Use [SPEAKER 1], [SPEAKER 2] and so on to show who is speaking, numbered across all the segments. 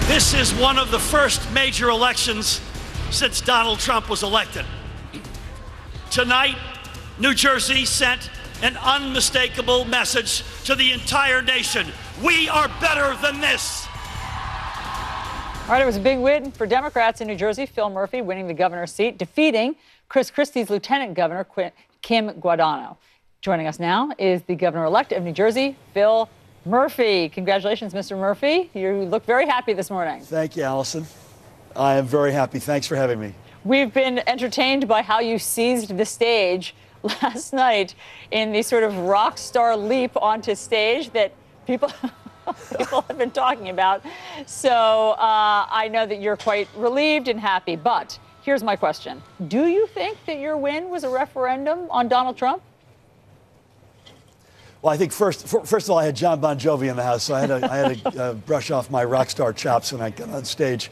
[SPEAKER 1] This is one of the first major elections since Donald Trump was elected. Tonight, New Jersey sent an unmistakable message to the entire nation. We are better than this.
[SPEAKER 2] All right, it was a big win for Democrats in New Jersey. Phil Murphy winning the governor's seat, defeating Chris Christie's Lieutenant Governor, Kim Guadagno. Joining us now is the governor-elect of New Jersey, Phil Murphy. Congratulations, Mr. Murphy. You look very happy this morning.
[SPEAKER 3] Thank you, Allison. I am very happy. Thanks for having me.
[SPEAKER 2] We've been entertained by how you seized the stage last night in the sort of rock star leap onto stage that people have been talking about. So I know that you're quite relieved and happy. But here's my question. Do you think that your win was a referendum on Donald Trump?
[SPEAKER 3] Well, I think first of all, I had John Bon Jovi in the house, so I had to brush off my rock star chops when I got on stage.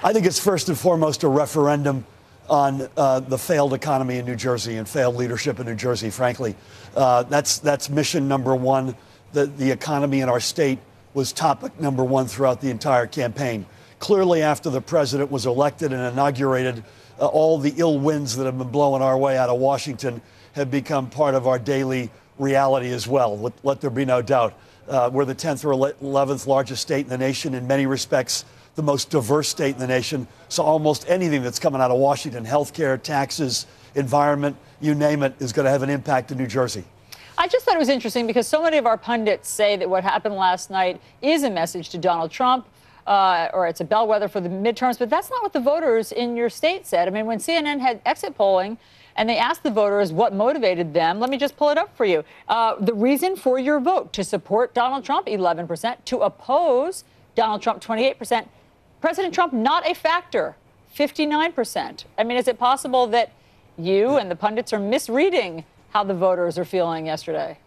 [SPEAKER 3] I think it's first and foremost a referendum on the failed economy in New Jersey and failed leadership in New Jersey, frankly. That's mission number one. The economy in our state was topic number one throughout the entire campaign. Clearly, after the president was elected and inaugurated, all the ill winds that have been blowing our way out of Washington have become part of our daily reality as well. Let there be no doubt. We're the 10th or 11th largest state in the nation, in many respects the most diverse state in the nation. So almost anything that's coming out of Washington, healthcare, taxes, environment, you name it, is going to have an impact in New Jersey.
[SPEAKER 2] I just thought it was interesting because so many of our pundits say that what happened last night is a message to Donald Trump, or it's a bellwether for the midterms, but that's not what the voters in your state said. I mean, when CNN had exit polling and they asked the voters what motivated them, let me just pull it up for you. The reason for your vote: to support Donald Trump, 11%, to oppose Donald Trump, 28%, President Trump, not a factor, 59%. I mean, is it possible that you and the pundits are misreading how the voters are feeling yesterday?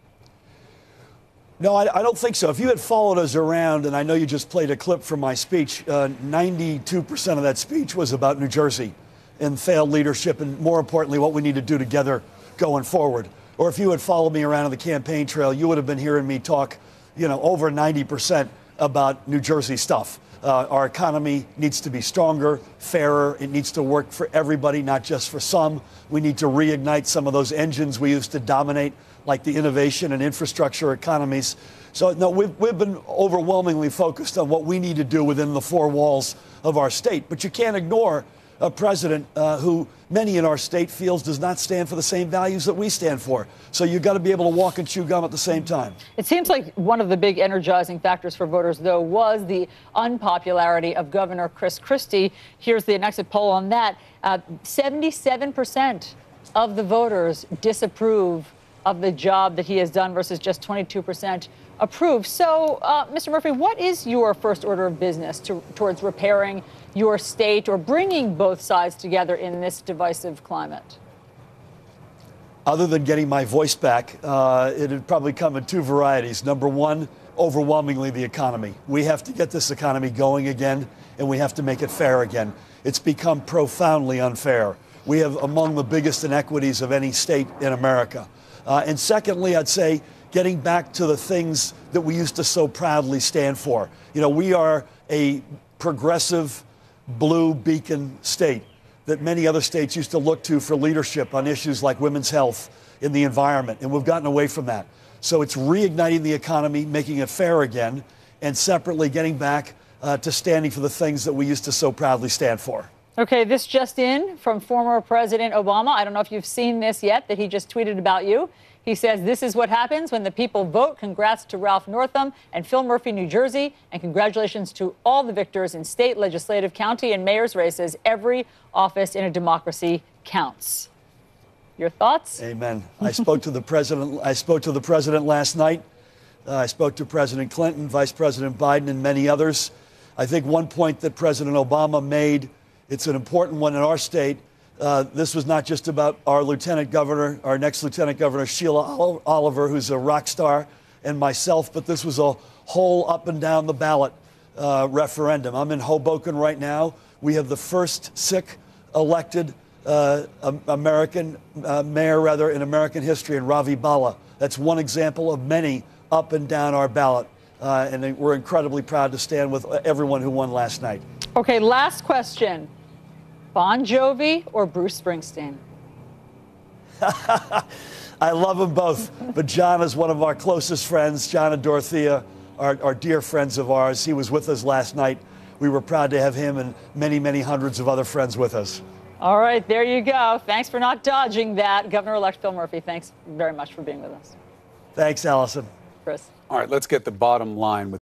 [SPEAKER 3] No, I don't think so. If you had followed us around, and I know you just played a clip from my speech, 92% of that speech was about New Jersey and failed leadership, and more importantly, what we need to do together going forward. Or if you had followed me around on the campaign trail, you would have been hearing me talk, over 90% about New Jersey stuff. Our economy needs to be stronger, fairer. It needs to work for everybody, not just for some. We need to reignite some of those engines we used to dominate, like the innovation and infrastructure economies. So, no, we've been overwhelmingly focused on what we need to do within the four walls of our state. But you can't ignore a president who many in our state feels does not stand for the same values that we stand for. So you've got to be able to walk and chew gum at the same time. It
[SPEAKER 2] seems like one of the big energizing factors for voters, though, was the unpopularity of Governor Chris Christie. Here's the exit poll on that. 77% of the voters disapprove of the job that he has done versus just 22% approve. So, Mr. Murphy, what is your first order of business towards repairing your state or bringing both sides together in this divisive climate?
[SPEAKER 3] Other than getting my voice back, it would probably come in two varieties. Number one, overwhelmingly the economy. We have to get this economy going again, and we have to make it fair again. It's become profoundly unfair. We have among the biggest inequities of any state in America. And secondly, I'd say getting back to the things that we used to so proudly stand for. We are a progressive blue beacon state that many other states used to look to for leadership on issues like women's health and the environment, and we've gotten away from that. So it's reigniting the economy, making it fair again, and separately getting back to standing for the things that we used to so proudly stand for.
[SPEAKER 2] Okay, this just in from former President Obama. I don't know if you've seen this yet, that he just tweeted about you. He says, "This is what happens when the people vote. Congrats to Ralph Northam and Phil Murphy, New Jersey, and congratulations to all the victors in state, legislative, county, and mayor's races. Every office in a democracy counts." Your thoughts?
[SPEAKER 3] Amen. I spoke to the president. I spoke to the president last night. I spoke to President Clinton, Vice President Biden, and many others. I think one point that President Obama made, it's an important one in our state. This was not just about our lieutenant governor, our next lieutenant governor, Sheila Oliver, who's a rock star, and myself, but this was a whole up and down the ballot referendum. I'm in Hoboken right now. We have the first Sikh elected American mayor, in American history, in Ravi Bala. That's one example of many up and down our ballot. and we're incredibly proud to stand with everyone who won last night.
[SPEAKER 2] Okay, last question. Bon Jovi or Bruce Springsteen?
[SPEAKER 3] I love them both, but John is one of our closest friends. John and Dorothea are dear friends of ours. He was with us last night. We were proud to have him and many, many hundreds of other friends with us.
[SPEAKER 2] All right, there you go. Thanks for not dodging that. Governor-elect Phil Murphy, thanks very much for being with us.
[SPEAKER 3] Thanks, Allison.
[SPEAKER 2] Chris.
[SPEAKER 4] All right, let's get the bottom line with